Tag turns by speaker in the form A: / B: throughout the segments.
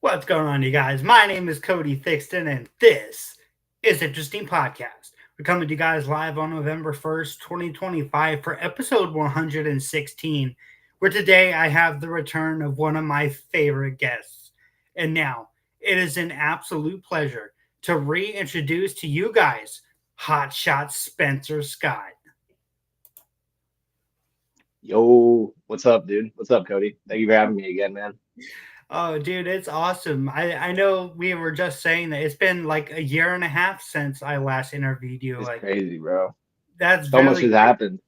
A: What's going on, you guys? My name is CodyT503 and this is Interesting Podcast. We're coming to you guys live on November 1st, 2025 for episode 116, where today I have the return of one of my favorite guests. And now, it is an absolute pleasure to reintroduce to you guys Hotshot Spencer Scott.
B: Yo, what's up, dude? What's up, Cody? Thank you for having me again, man.
A: Oh, dude, it's awesome. I know we were just saying that it's been like a year and a half since I last interviewed you.
B: It's
A: Like,
B: crazy, bro.
A: that's
B: So much
A: very
B: has happened.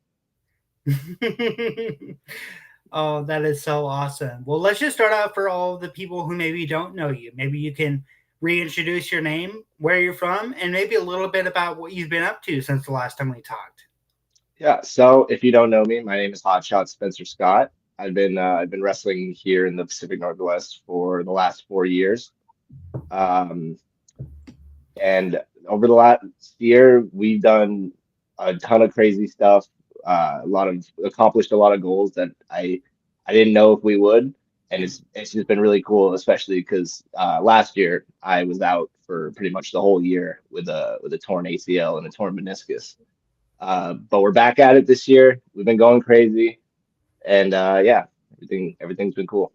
A: Oh, that is so awesome. Well, let's just start out for all the people who maybe don't know you. Maybe you can reintroduce your name, where you're from, and maybe a little bit about what you've been up to since the last time we talked.
B: Yeah, so if you don't know me, my name is Hotshot Spencer Scott. I've been wrestling here in the Pacific Northwest for the last 4 years. Um, and over the last year, we've done a ton of crazy stuff, accomplished a lot of goals that I didn't know if we would. And it's just been really cool, especially because last year I was out for pretty much the whole year with a torn ACL and a torn meniscus. But we're back at it this year. We've been going crazy, and yeah, everything's been cool.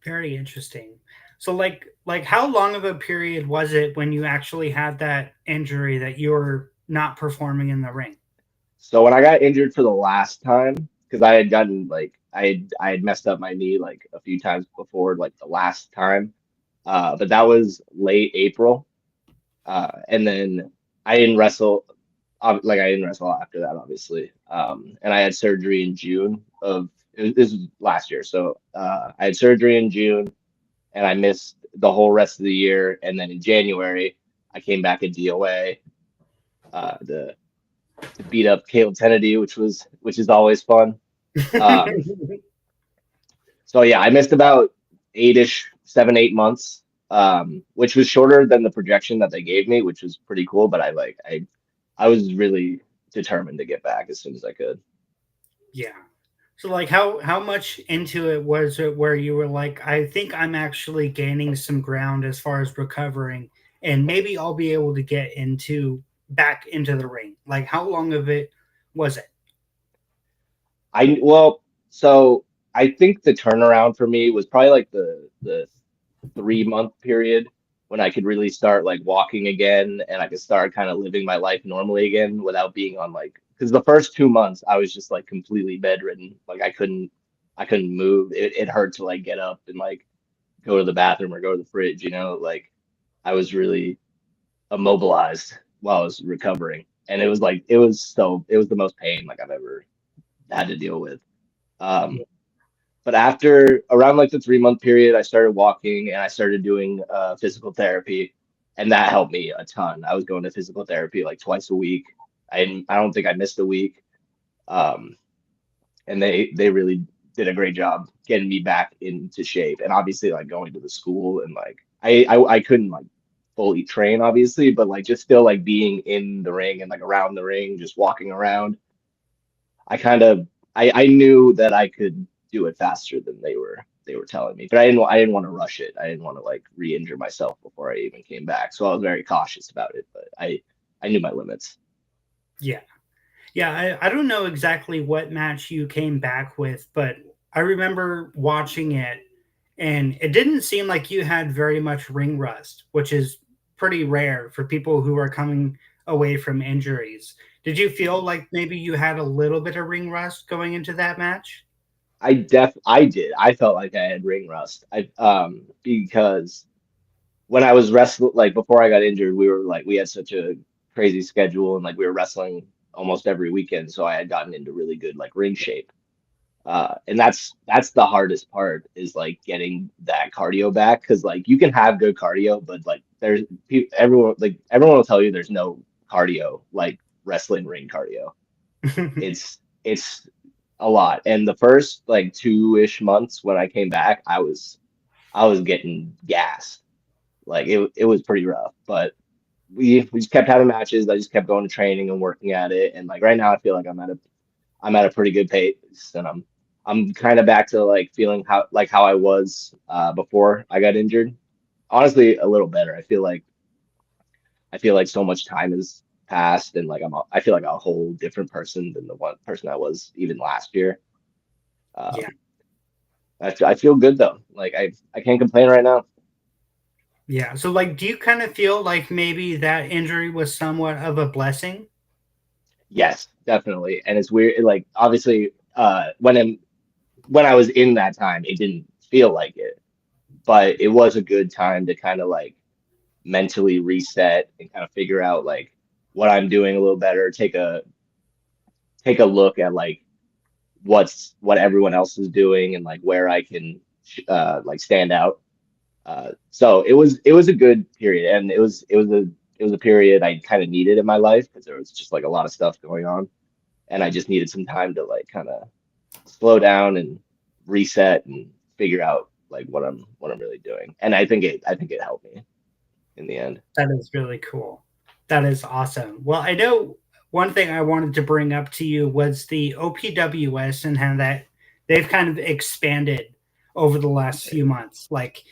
A: Very interesting. So, like how long of a period was it when you actually had that injury that you were not performing in the ring?
B: So when I got injured for the last time, because I had gotten like I had messed up my knee like a few times before, like the last time, but that was late April, and then I didn't wrestle. I didn't wrestle after that, obviously. And I had surgery in June of this was last year. So I had surgery in June, and I missed the whole rest of the year. And then in January, I came back at DOA to beat up Caleb Kennedy, which is always fun. Um, so yeah, I missed about 7, 8 months, which was shorter than the projection that they gave me, which was pretty cool. But I was really determined to get back as soon as I could.
A: Yeah. So like how much into it was it where you were like, I think I'm actually gaining some ground as far as recovering and maybe I'll be able to get into back into the ring. Like how long of it was it?
B: So I think the turnaround for me was probably like the 3 month period when I could really start like walking again and I could start kind of living my life normally again without being on like because the first 2 months I was just like completely bedridden. Like I couldn't move. It hurt to like get up and like go to the bathroom or go to the fridge, like I was really immobilized while I was recovering. And it was the most pain like I've ever had to deal with. Um, but after around like the 3 month period, I started walking and I started doing physical therapy, and that helped me a ton. I was going to physical therapy like twice a week. I don't think I missed a week, um, and they really did a great job getting me back into shape. And obviously, like going to the school and like I couldn't like fully train obviously, but like just still like being in the ring and like around the ring, just walking around. I kind of I knew that I could do it faster than they were telling me, but I didn't want to rush it. I didn't want to like re-injure myself before I even came back. So I was very cautious about it, but I knew my limits.
A: Yeah. Yeah, I don't know exactly what match you came back with, but I remember watching it and it didn't seem like you had very much ring rust, which is pretty rare for people who are coming away from injuries. Did you feel like maybe you had a little bit of ring rust going into that match?
B: I did. I felt like I had ring rust. I because when I was wrestling like before I got injured, we had such a crazy schedule and like we were wrestling almost every weekend, so I had gotten into really good like ring shape. And that's the hardest part is like getting that cardio back because like you can have good cardio, but like everyone will tell you there's no cardio like wrestling ring cardio. It's a lot. And the first like 2-ish months when I came back, I was getting gassed. Like it was pretty rough, but we just kept having matches. I just kept going to training and working at it. And like right now I feel like I'm at a pretty good pace and I'm kind of back to like feeling how I was before I got injured. Honestly, a little better. I feel like so much time has passed, and like I feel like a whole different person than the one person I was even last year.
A: Yeah.
B: Um, I feel good though. Like I can't complain right now.
A: Yeah. So, like, do you kind of feel like maybe that injury was somewhat of a blessing?
B: Yes, definitely. And it's weird. Like obviously, when I was in that time, it didn't feel like it, but it was a good time to kind of like mentally reset and kind of figure out like what I'm doing a little better. Take a look at like what everyone else is doing and like where I can like stand out. So it was a good period, and it was a period I kind of needed in my life because there was just like a lot of stuff going on, and I just needed some time to like kind of slow down and reset and figure out like what I'm really doing. And I think it helped me in the end.
A: That is really cool. That is awesome. Well, I know one thing I wanted to bring up to you was the OPWS and how that they've kind of expanded over the last few months. Like,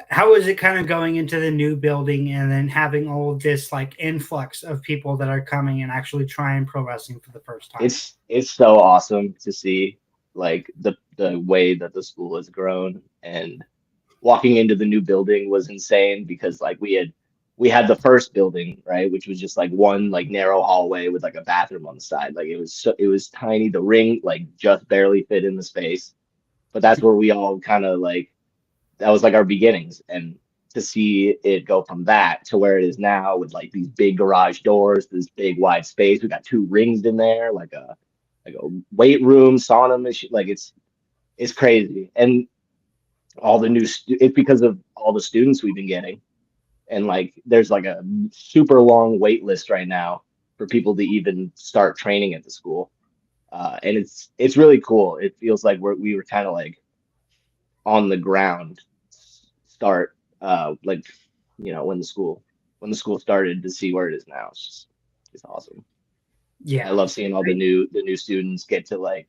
A: how is it kind of going into the new building and then having all of this like influx of people that are coming and actually trying pro wrestling for the first time?
B: It's so awesome to see like the way that the school has grown, and walking into the new building was insane because like we had the first building, right, which was just like one like narrow hallway with like a bathroom on the side. Like it was tiny. The ring like just barely fit in the space. But that's where we all kind of like that was like our beginnings. And to see it go from that to where it is now with like these big garage doors, this big wide space. We got two rings in there, like a weight room, sauna machine. Like it's crazy. And all the it's because of all the students we've been getting, and like there's like a super long wait list right now for people to even start training at the school, and it's really cool. It feels like we were kind of like on the ground start, like when the school started to see where it is now. It's awesome. I
A: Yeah.
B: love seeing all the new students get to like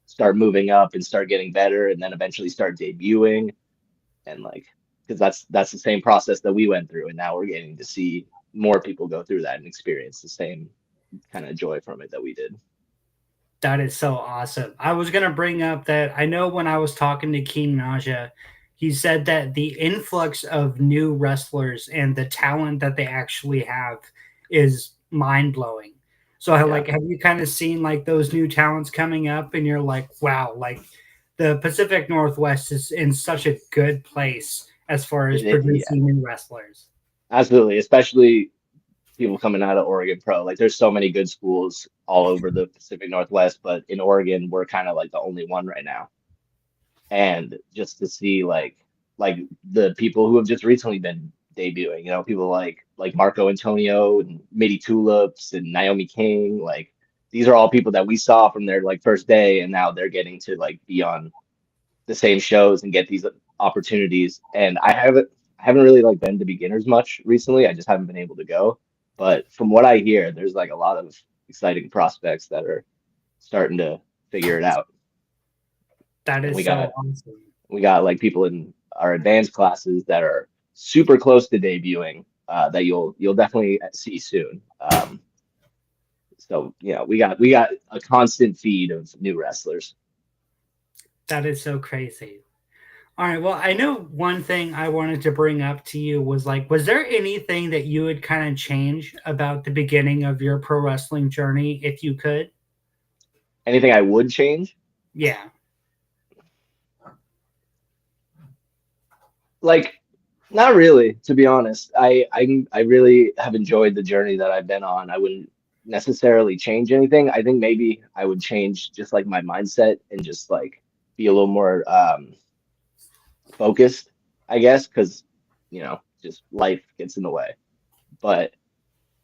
B: start moving up and start getting better, and then eventually start debuting, and like because that's the same process that we went through, and now we're getting to see more people go through that and experience the same kind of joy from it that we did.
A: That is so awesome. I was gonna bring up that I know when I was talking to Keen Naja, he said that the influx of new wrestlers and the talent that they actually have is mind blowing. So,
B: Yeah,
A: like, have you kind of seen like those new talents coming up, and you're like, wow, like the Pacific Northwest is in such a good place as far as
B: yeah,
A: producing new wrestlers.
B: absolutely, especially people coming out of Oregon Pro. Like there's so many good schools all over the Pacific Northwest, but in Oregon we're kind of like the only one right now. And just to see like the people who have just recently been debuting, you know, people like Marco Antonio and Mitty Tulips and Naomi King, like these are all people that we saw from their like first day, and now they're getting to like be on the same shows and get these opportunities. And I haven't really like been to beginners much recently. I just haven't been able to go. But from what I hear, there's like a lot of exciting prospects that are starting to figure it out.
A: That
B: And
A: is so awesome.
B: we got like people in our advanced classes that are super close to debuting, that you'll definitely see soon. So we got a constant feed of new wrestlers.
A: That is so crazy. All right. Well, I know one thing I wanted to bring up to you was like, was there anything that you would kind of change about the beginning of your pro wrestling journey if you could?
B: Anything I would change?
A: Yeah.
B: Like, not really, to be honest. I really have enjoyed the journey that I've been on. I wouldn't necessarily change anything. I think maybe I would change just like my mindset and just like be a little more focused, I guess, because just life gets in the way. But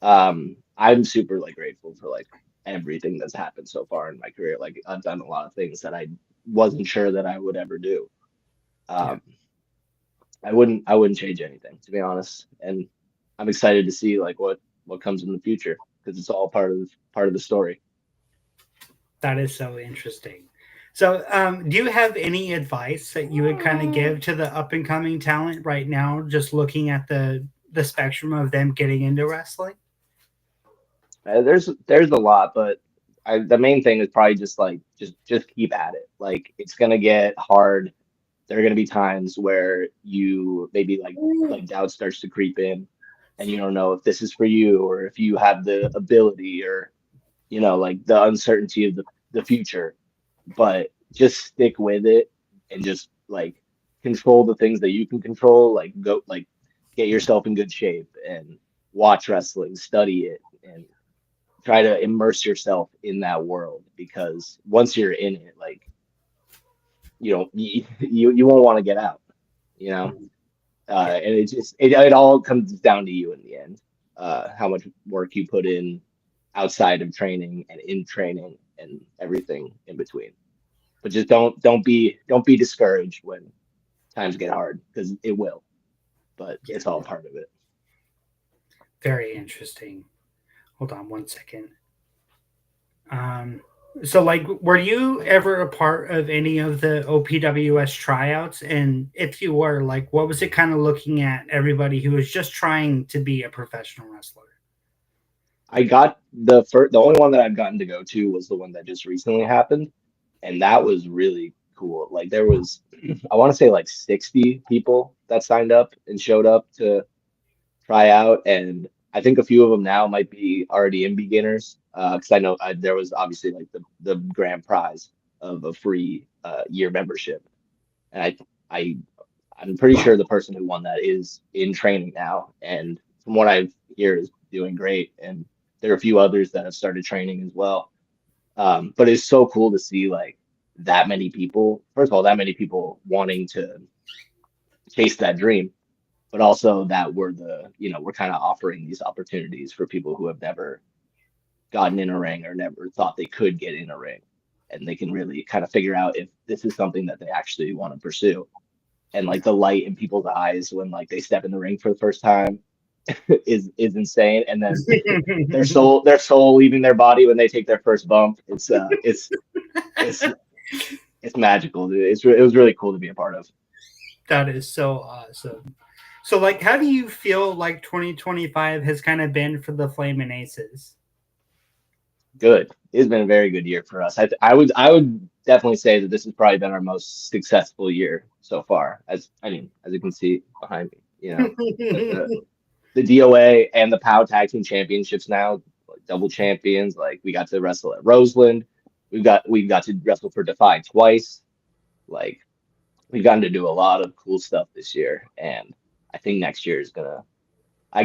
B: I'm super like grateful for like everything that's happened so far in my career. Like I've done a lot of things that I wasn't sure that I would ever do.
A: Yeah.
B: Um, I wouldn't change anything, to be honest. And I'm excited to see like what comes in the future because it's all part of the story.
A: That is so interesting. So, do you have any advice that you would kind of give to the up and coming talent right now, just looking at the spectrum of them getting into wrestling?
B: There's a lot, but the main thing is probably just like just keep at it. Like it's gonna get hard. There are gonna be times where you maybe like doubt starts to creep in, and you don't know if this is for you or if you have the ability or like the uncertainty of the future. But just stick with it and just like control the things that you can control. Like go like get yourself in good shape and watch wrestling, study it, and try to immerse yourself in that world because once you're in it, like you won't want to get out, you know.
A: Yeah,
B: And it all comes down to you in the end. How much work you put in outside of training and in training and everything in between. But just don't be discouraged when times get hard because it will. But
A: yeah,
B: it's all part of it.
A: very interesting. Hold on one second. Um, so, like, were you ever a part of any of the OPWS tryouts? And if you were, like, what was it kind of looking at everybody who was just trying to be a professional wrestler?
B: I got the only one that I've gotten to go to was the one that just recently happened, and that was really cool. Like there was, I want to say like 60 people that signed up and showed up to try out, and I think a few of them now might be already in beginners. Because I know there was obviously like the grand prize of a free year membership, and I I'm pretty sure the person who won that is in training now, and from what I hear is doing great. And there are a few others that have started training as well. But it's so cool to see like that many people. First of all, that many people wanting to chase that dream, but also that we're kind of offering these opportunities for people who have never gotten in a ring or never thought they could get in a ring, and they can really kind of figure out if this is something that they actually want to pursue. And like the light in people's eyes when like they step in the ring for the first time is insane. And then their soul leaving their body when they take their first bump. It's it's magical, dude. It was really cool to be a part of.
A: That is so awesome. So, like, how do you feel like 2025 has kind of been for the Flamin' Aces?
B: Good. It's been a very good year for us. I would definitely say that this has probably been our most successful year so far. As you can see behind me, the the DOA and the POW Tag Team Championships now, like double champions. Like we got to wrestle at Roseland. We got to wrestle for Defy twice. Like we've gotten to do a lot of cool stuff this year, and I think next year is gonna.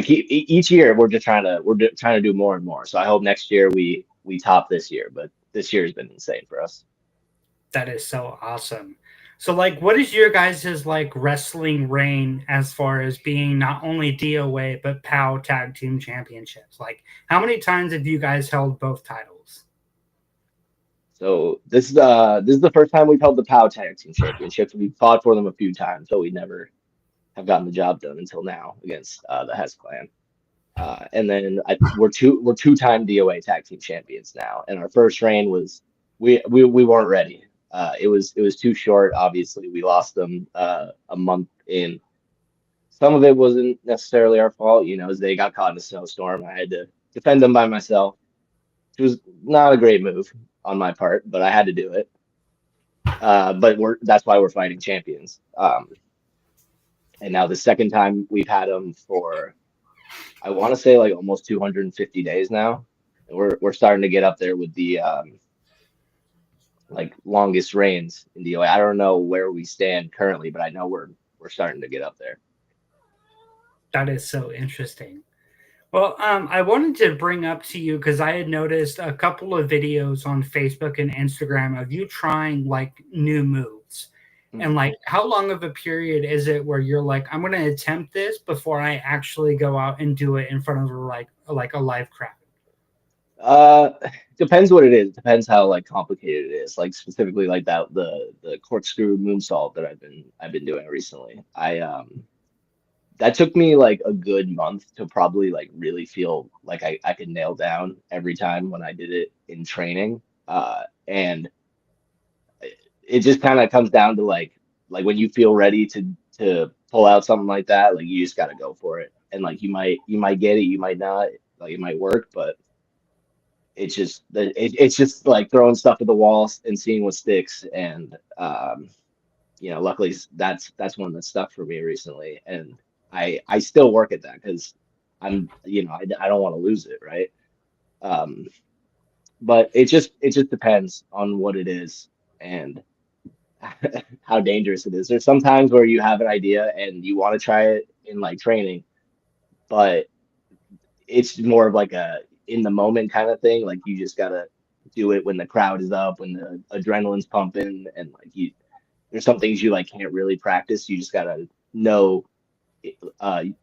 B: Each year we're trying to do more and more. So I hope next year we top this year. But this year has been insane for us.
A: That is so awesome. So, like, what is your guys' like wrestling reign as far as being not only DOA but POW Tag Team Championships? Like, how many times have you guys held both titles?
B: So this is the first time we've held the POW Tag Team Championships. We've fought for them a few times, but we never have gotten the job done until now against the Hess Clan. And then we're two-time DOA Tag Team Champions now. And our first reign was we weren't ready. It was too short. Obviously, we lost them a month in. Some of it wasn't necessarily our fault, as they got caught in a snowstorm. I had to defend them by myself. It was not a great move on my part, but I had to do it. But that's why we're fighting champions. And now the second time we've had them for I want to say like almost 250 days now. And we're starting to get up there with the like longest reigns in DOA. I don't know where we stand currently, but I know we're starting to get up there.
A: That is so interesting. Well, I wanted to bring up to you because I had noticed a couple of videos on Facebook and Instagram of you trying like new moves. And
B: Mhm.
A: like, how long of a period is it where you're like, I'm going to attempt this before I actually go out and do it in front of like a live crowd?
B: Uh, depends what it is. Depends how like complicated it is. Like specifically like that the corkscrew moonsault that I've been doing recently. I that took me like a good month to probably like really feel like I could nail down every time when I did it in training. And it just kind of comes down to like when you feel ready to pull out something like that, like you just got to go for it. And like you might get it, you might not, like it might work, but it's just like throwing stuff at the walls and seeing what sticks. And luckily that's one that stuck for me recently, and I still work at that because I don't want to lose it, right? Um, but it just depends on what it is and how dangerous it is. There's sometimes where you have an idea and you want to try it in like training, but it's more of like a in the moment kind of thing. Like you just gotta do it when the crowd is up, when the adrenaline's pumping, and like there's some things you like can't really practice. You just gotta know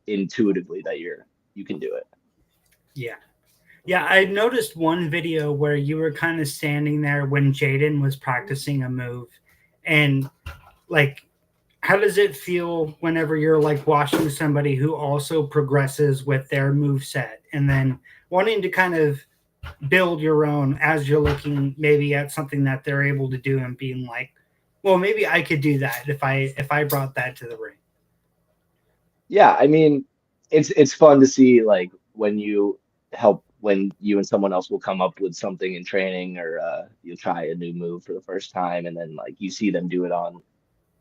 B: intuitively that you can do it.
A: Yeah. Yeah, I noticed one video where you were kind of standing there when Jaden was practicing a move. And like, how does it feel whenever you're like watching somebody who also progresses with their move set and then wanting to kind of build your own as you're looking maybe at something that they're able to do and being like, well, maybe I could do that if I brought that to the ring.
B: Yeah, I mean, it's fun to see like when you and someone else will come up with something in training, or you'll try a new move for the first time, and then like you see them do it on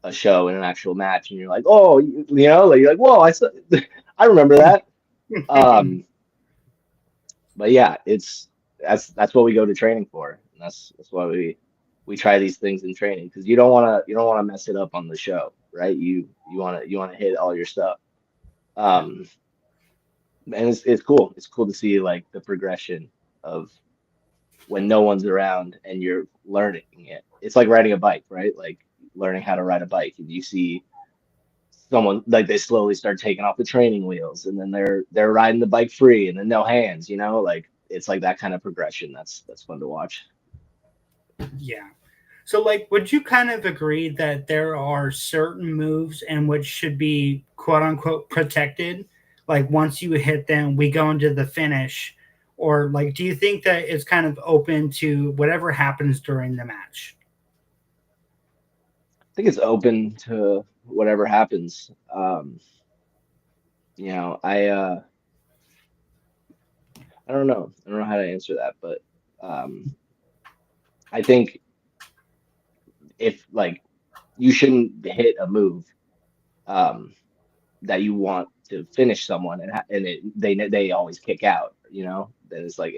B: a show in an actual match, and you're like, oh, like you're like, whoa, I remember that. Um, but yeah, that's what we go to training for, and that's why we try these things in training, because you don't want to mess it up on the show, right? You want to hit all your stuff.
A: Yeah.
B: Um, and it's cool. It's cool to see like the progression of when no one's around and you're learning it. It's like riding a bike, right? Like learning how to ride a bike, and you see someone like they slowly start taking off the training wheels, and then they're riding the bike free, and then no hands, like it's like that kind of progression. That's fun to watch.
A: Yeah. So, like, would you kind of agree that there are certain moves and which should be quote unquote protected? Like, once you hit them, we go into the finish. Or, like, do you think that it's kind of open to whatever happens during the match?
B: I think it's open to whatever happens. I don't know. I don't know how to answer that, but um, I think if like you shouldn't hit a move um, that you want to finish someone, they always kick out, then it's like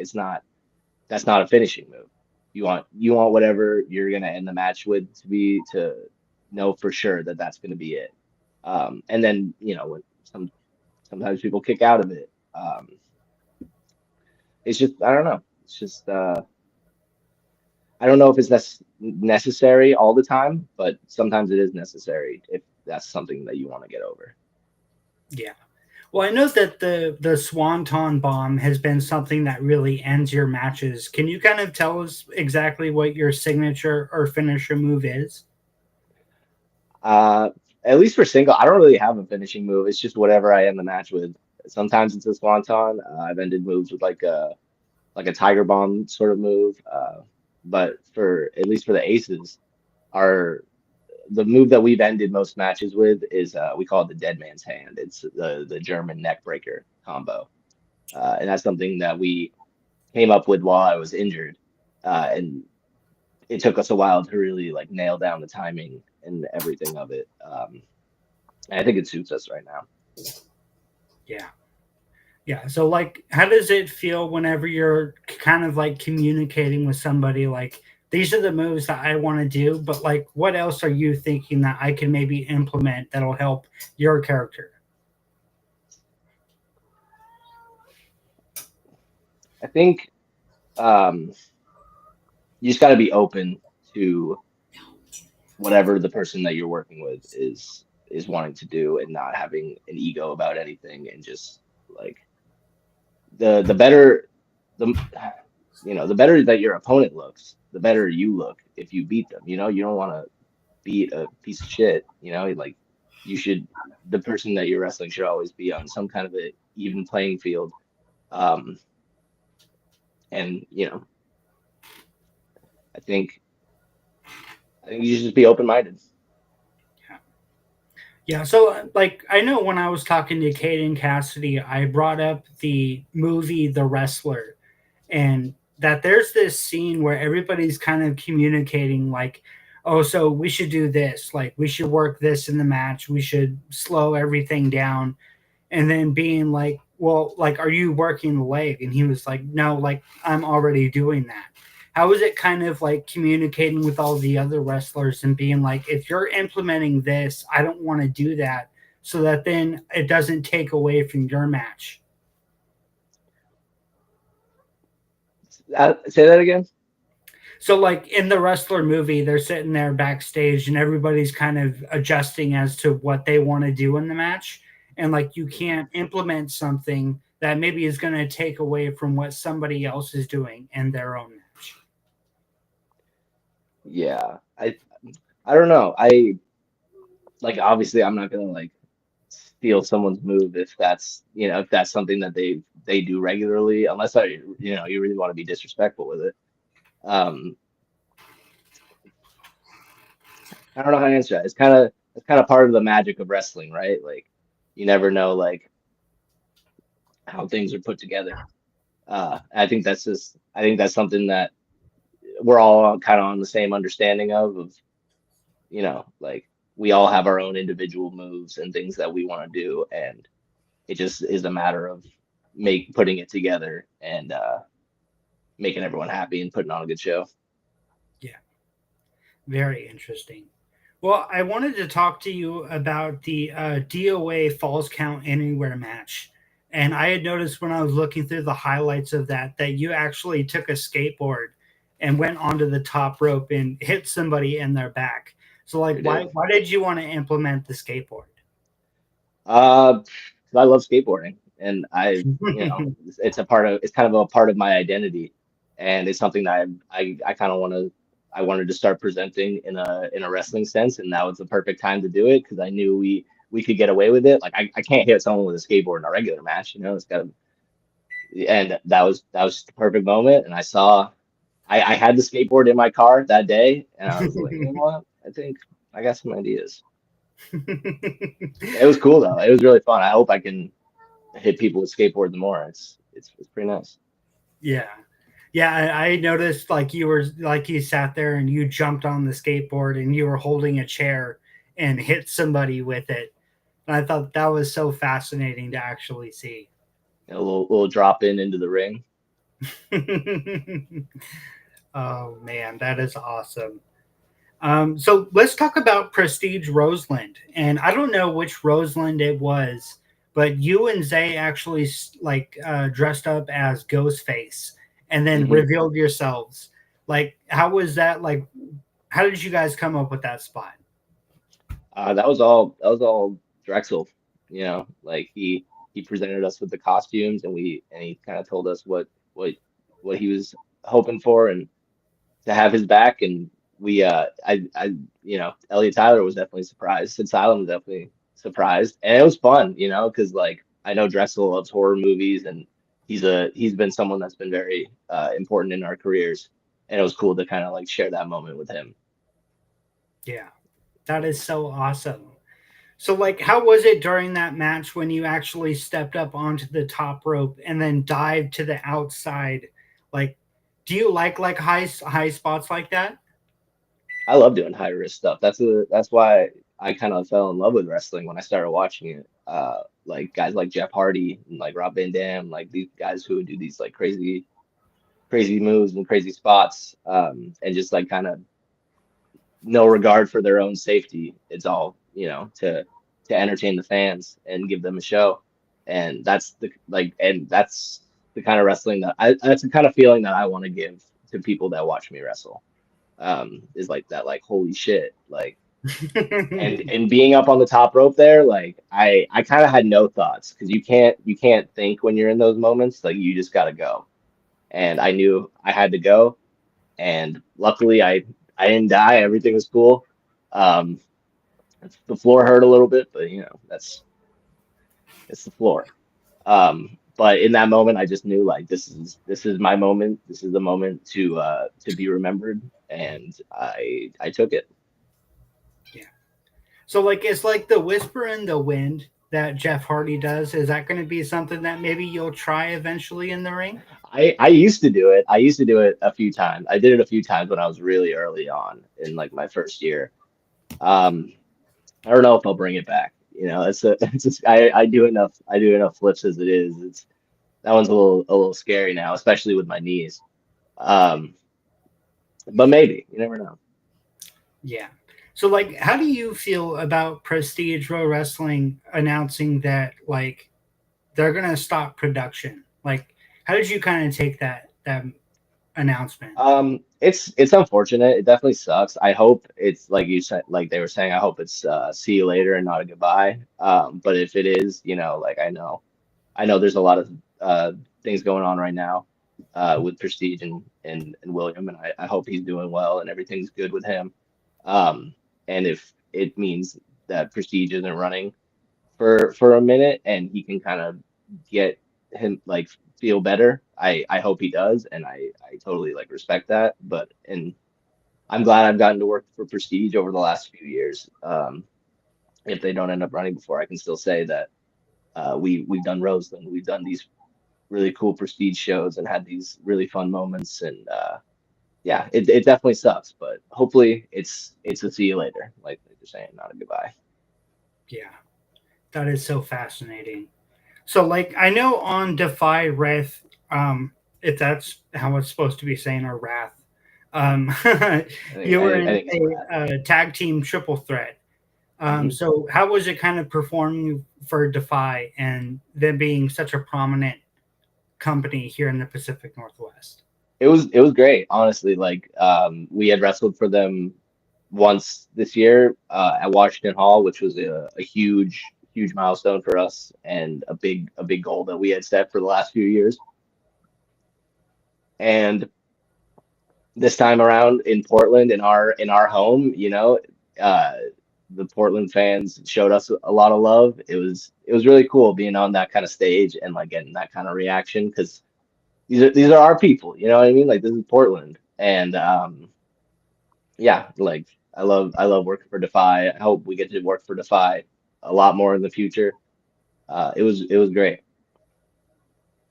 B: that's not a finishing move. You want whatever you're gonna end the match with to know for sure that that's gonna be it. And then when sometimes people kick out of it. It's just I don't know. It's just I don't know if it's necessary all the time, but sometimes it is necessary if that's something that you want to get over.
A: Yeah. Well, I know that the Swanton bomb has been something that really ends your matches. Can you kind of tell us exactly what your signature or finisher move is?
B: Uh, at least for single, I don't really have a finishing move. It's just whatever I end the match with. Sometimes it's a swanton. I've ended moves with like a tiger bomb sort of move. But for at least for the aces, our the move that we've ended most matches with is we call it the dead man's hand. It's the German neck breaker combo, and that's something that we came up with while I was injured, and it took us a while to really like nail down the timing and everything of it. And I think it suits us right now.
A: Yeah. Yeah. So, like, how does it feel whenever you're kind of like communicating with somebody like, these are the moves that I want to do, but like, what else are you thinking that I can maybe implement that'll help your character?
B: I think um, you just got to be open to whatever the person that you're working with is wanting to do, and not having an ego about anything, and just like the better the the better that your opponent looks, the better you look if you beat them. You don't want to beat a piece of shit. Like you should the person that you're wrestling should always be on some kind of a even playing field. Um, and I think I think you should just be open minded.
A: Yeah, so like I know when I was talking to Caden Cassidy, I brought up the movie The Wrestler, and that there's this scene where everybody's kind of communicating like, oh, so we should do this, like we should work this in the match, we should slow everything down, and then being like, well, like, are you working the leg? And he was like, no, like I'm already doing that. How is it kind of like communicating with all the other wrestlers and being like, if you're implementing this, I don't want to do that, so that then it doesn't take away from your match?
B: Say that again.
A: So, like in the Wrestler movie, they're sitting there backstage and everybody's kind of adjusting as to what they want to do in the match. And like, you can't implement something that maybe is going to take away from what somebody else is doing in their own match.
B: Yeah, I don't know. I like obviously I'm not gonna like steal someone's move if that's if that's something that they do regularly, unless you really want to be disrespectful with it. Um, I don't know how to answer that. It's kind of part of the magic of wrestling, right? Like you never know like how things are put together. I think that's something that we're all kind of on the same understanding of like we all have our own individual moves and things that we want to do, and it just is a matter of putting it together and making everyone happy and putting on a good show.
A: Yeah, very interesting. Well, I wanted to talk to you about the DOA Falls Count Anywhere match. And I had noticed when I was looking through the highlights of that you actually took a skateboard and went onto the top rope and hit somebody in their back. So, like,
B: I
A: why
B: did.
A: why did you want to implement the skateboard?
B: Uh, 'Cause I love skateboarding, and it's kind of a part of my identity, and it's something that I kind of I wanted to start presenting in a wrestling sense, and that was the perfect time to do it because I knew we could get away with it. Like I can't hit someone with a skateboard in a regular match, it's got to, and that was the perfect moment, and I had the skateboard in my car that day, and I was like, you know what, I think I got some ideas. It was cool though. It was really fun. I hope I can hit people with skateboards more. It's pretty nice.
A: Yeah. Yeah, I noticed like you sat there and you jumped on the skateboard and you were holding a chair and hit somebody with it. And I thought that was so fascinating to actually see.
B: A little drop in into the ring.
A: Oh man, that is awesome. So let's talk about Prestige Roseland. And I don't know which Roseland it was, but you and Zay actually like dressed up as Ghostface and then
B: Hmm.
A: revealed yourselves. Like, how was that? Like, how did you guys come up with that spot?
B: That was all Drexel. Like he presented us with the costumes, and he kind of told us what what he was hoping for, and to have his back. And we Elliot Tyler was definitely surprised. Sid Asylum was definitely surprised, and it was fun, because like I know Drexel loves horror movies, and he's been someone that's been very important in our careers, and it was cool to kind of like share that moment with him.
A: Yeah, that is so awesome. So, like, how was it during that match when you actually stepped up onto the top rope and then dived to the outside? Like, do you like high spots like that?
B: I love doing high risk stuff. That's why I kind of fell in love with wrestling when I started watching it. Like guys like Jeff Hardy and like Rob Van Dam, like these guys who would do these like crazy moves and crazy spots, and just like kind of no regard for their own safety. It's all, to entertain the fans and give them a show. And that's the kind of wrestling that's the kind of feeling that I want to give to people that watch me wrestle. Is like that, like, holy shit, like, and being up on the top rope there, like I kind of had no thoughts because you can't think when you're in those moments, like you just gotta go. And I knew I had to go, and luckily I didn't die. Everything was cool. Um, the floor hurt a little bit, but that's it's the floor. But in that moment, I just knew like this is my moment. This is the moment to be remembered, and I took it.
A: Yeah. So like it's like the whisper in the wind that Jeff Hardy does. Is that going to be something that maybe you'll try eventually in the ring?
B: I used to do it. I used to do it a few times. I did it a few times when I was really early on in like my first year. Um, I don't know if I'll bring it back. It's just I do enough flips as it is. It's that one's a little scary now, especially with my knees. Um, but maybe you never know.
A: Yeah. So like how do you feel about Prestige Pro Wrestling announcing that like they're going to stop production? Like how did you kind of take that announcement?
B: It's unfortunate. It definitely sucks. I hope it's like you said, like they were saying. I hope it's see you later and not a goodbye. But if it is, like I know there's a lot of things going on right now with Prestige and William, and I hope he's doing well and everything's good with him. Um, and if it means that Prestige isn't running for a minute and he can kind of get him like feel better, I hope he does, and I totally like respect that. And I'm glad I've gotten to work for Prestige over the last few years. If they don't end up running before, I can still say that we've done Roseland, we've done these really cool Prestige shows and had these really fun moments, and yeah, it definitely sucks, but hopefully it's a see you later, like they're saying, not a goodbye.
A: Yeah. That is so fascinating. So like I know on Defy Wrath, if that's how it's supposed to be saying, or Wrath, um,
B: I think
A: you
B: I
A: were
B: think I
A: in
B: think it's rad.
A: a tag team triple threat.
B: Mhm.
A: So how was it kind of performing for Defy and them being such a prominent company here in the Pacific Northwest?
B: It was great, honestly. Like we had wrestled for them once this year at Washington Hall, which was a huge milestone for us and a big goal that we had set for the last few years. And this time around in Portland, in our home, uh, the Portland fans showed us a lot of love. It was really cool being on that kind of stage and like getting that kind of reaction because these are our people. You know what I mean? Like this is Portland, and yeah, like I love working for Defy. I hope we get to work for Defy a lot more in the future. It was great.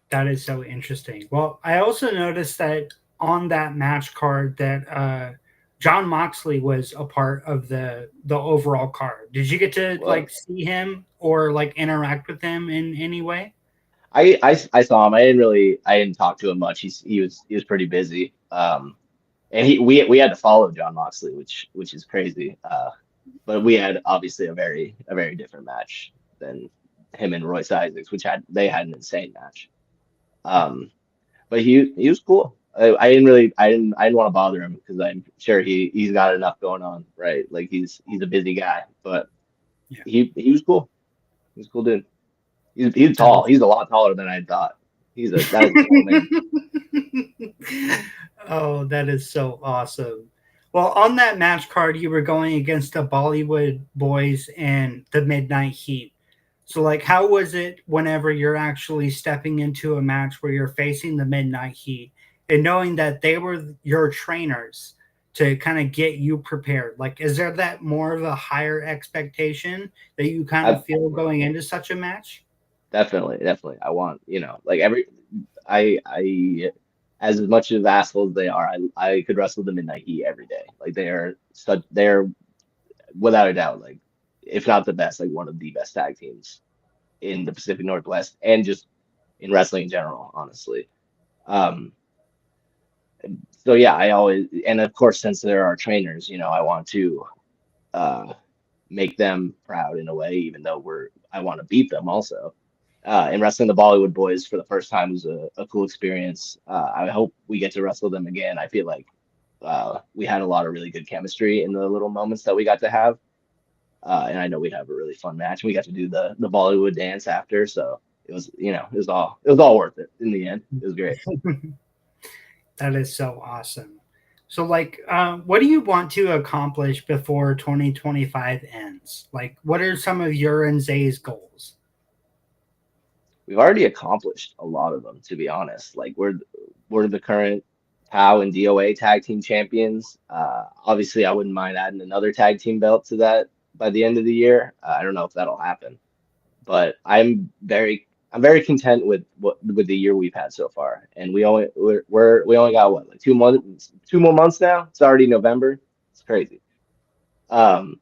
A: That is so interesting. Well, I also noticed that on that match card that John Moxley was a part of the overall card. Did you get
B: He
A: to like
B: was.
A: see him or like interact with him in any way?
B: I saw him. I didn't talk to him much. He was pretty busy. And we had to follow John Moxley, which is crazy. But we had obviously a very different match than him and Royce Isaacs, which they had an insane match. Um, but he was cool. I didn't want to bother him because I'm sure he's got enough going on, right? Like he's a busy guy, but
A: Yeah.
B: he was cool. He's a cool dude. He's
A: That
B: tall.
A: is-
B: He's a lot taller than I thought. That is a tall man.
A: Oh, that is so awesome. Well, on that match card, you were going against the Bollywood Boys and the Midnight Heat. So, like, how was it whenever you're actually stepping into a match where you're facing the Midnight Heat and knowing that they were your trainers to kind of get you prepared? Like, is there that more of a higher expectation that you kind of
B: I
A: feel going into such a match?
B: definitely. I want, like I as much of assholes as they are, I could wrestle them in Midnight Heat every day. Like they're without a doubt, like if not the best, like one of the best tag teams in the Pacific Northwest and just in wrestling in general, honestly. Um, so yeah, I always, and of course, since they're our trainers, I want to uh make them proud in a way, even though I want to beat them also. And wrestling the Bollywood Boys for the first time was a cool experience. I hope we get to wrestle them again. I feel like we had a lot of really good chemistry in the little moments that we got to have. And I know we'd have a really fun match. We got to do the Bollywood dance after, so it was all worth it in the end. It was great.
A: That is so awesome. So, like, what do you want to accomplish before 2025 ends? Like, what are some of your and Zay's goals?
B: we've already accomplished a lot of them, to be honest. Like we're the current POW and DOA tag team champions. Obviously, I wouldn't mind adding another tag team belt to that by the end of the year. I don't know if that'll happen, but I'm very content with with the year we've had so far. And we only got what, like 2 months, 2 more months now. It's already November. It's crazy. Um,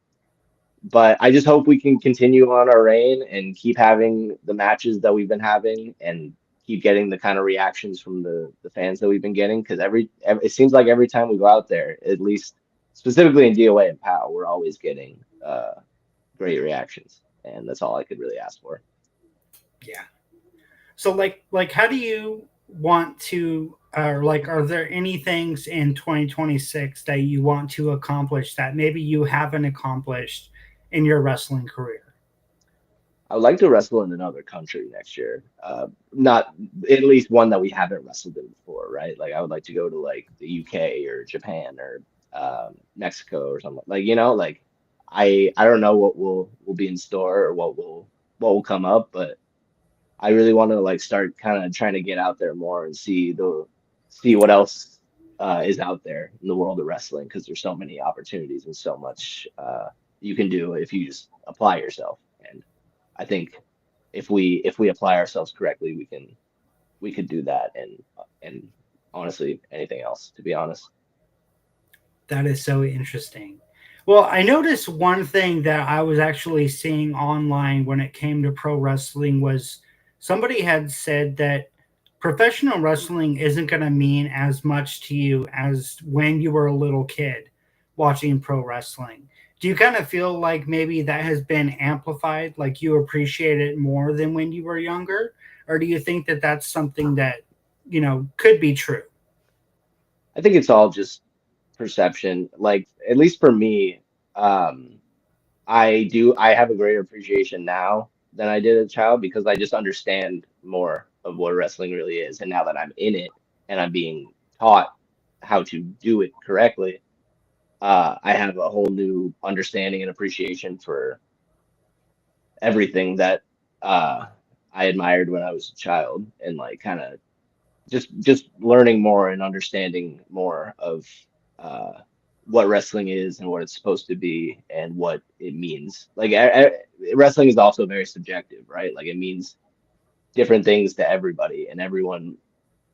B: but I just hope we can continue on our reign and keep having the matches that we've been having and keep getting the kind of reactions from the fans that we've been getting. Because it seems like every time we go out there, at least specifically in DOA and POW, we're always getting great reactions, and that's all I could really ask for.
A: Yeah. So how do you want to or are there any things in 2026 that you want to accomplish that maybe you haven't accomplished in your wrestling career?
B: I would like to wrestle in another country next year. Not at least one that we haven't wrestled in before, right? Like I would like to go to like the UK or Japan or Mexico or something. Like, like I don't know what will be in store or what will come up, but I really want to like start kind of trying to get out there more and see what else is out there in the world of wrestling because there's so many opportunities and so much you can do if you just apply yourself. And I think if we apply ourselves correctly, we could do that and honestly anything else, to be honest.
A: That is so interesting. Well, I noticed one thing that I was actually seeing online when it came to pro wrestling was somebody had said that professional wrestling isn't going to mean as much to you as when you were a little kid watching pro wrestling. Do you kind of feel like maybe that has been amplified, like you appreciate it more than when you were younger? Or do you think that that's something that, could be true?
B: I think it's all just perception. Like at least for me, um, I have a greater appreciation now than I did as a child because I just understand more of what wrestling really is. And now that I'm in it and I'm being taught how to do it correctly, I have a whole new understanding and appreciation for everything that uh, I admired when I was a child, and like kind of just learning more and understanding more of uh, what wrestling is and what it's supposed to be and what it means. Like wrestling is also very subjective, right? Like it means different things to everybody, and everyone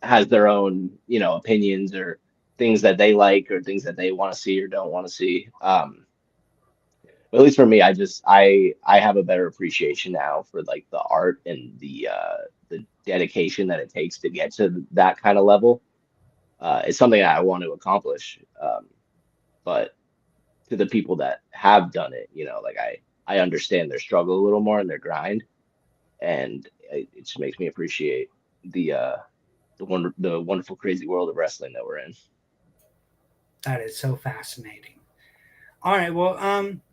B: has their own, opinions or things that they like or things that they want to see or don't want to see. But at least for me, I have a better appreciation now for like the art and the dedication that it takes to get to that kind of level. It's something that I want to accomplish. But to the people that have done it, like I understand their struggle a little more and their grind, and it just makes me appreciate the wonderful crazy world of wrestling that we're in.
A: That is so fascinating. All right, well,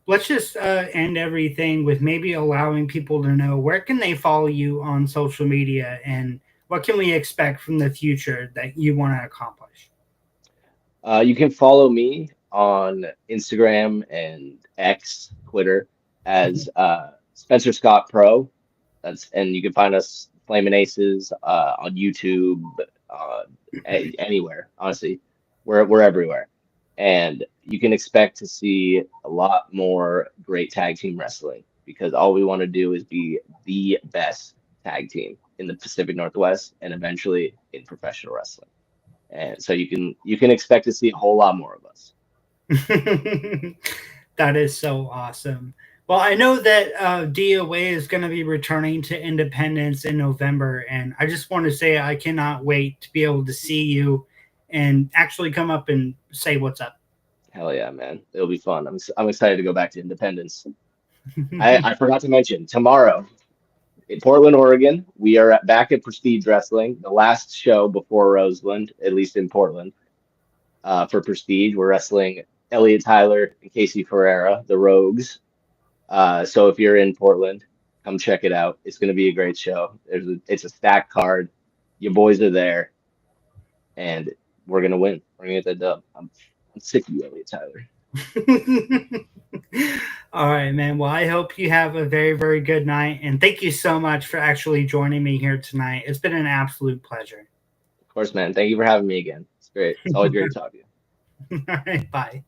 A: let's just end everything with maybe allowing people to know where can they follow you on social media and what can we expect from the future that you want to accomplish.
B: You can follow me on Instagram and X, Twitter as Spencer Scott Pro. And you can find us Flamin' Aces on YouTube, uh, anywhere. Honestly, we're everywhere, and you can expect to see a lot more great tag team wrestling because all we want to do is be the best tag team in the Pacific Northwest and eventually in professional wrestling. And so you can expect to see a whole lot more of us.
A: That is so awesome. Well, I know that DOA is going to be returning to Independence in November, and I just want to say I cannot wait to be able to see you and actually come up and say what's up.
B: Hell yeah, man. It'll be fun. I'm excited to go back to Independence. I forgot to mention tomorrow in Portland, Oregon, we are back at Prestige Wrestling, the last show before Roseland, at least in Portland. For Prestige, we're wrestling Elliot Tyler and Casey Ferreira, the Rogues. So if you're in Portland, come check it out. It's going to be a great show. It's a stacked card. Your boys are there, and we're going to win. We're going to get that dub. I'm sick of you, Elliot Tyler.
A: All right, man. Well, I hope you have a very, very good night. And thank you so much for actually joining me here tonight. It's been an absolute pleasure.
B: Of course, man. Thank you for having me again. It's great. It's always great to talk to you.
A: All right, bye.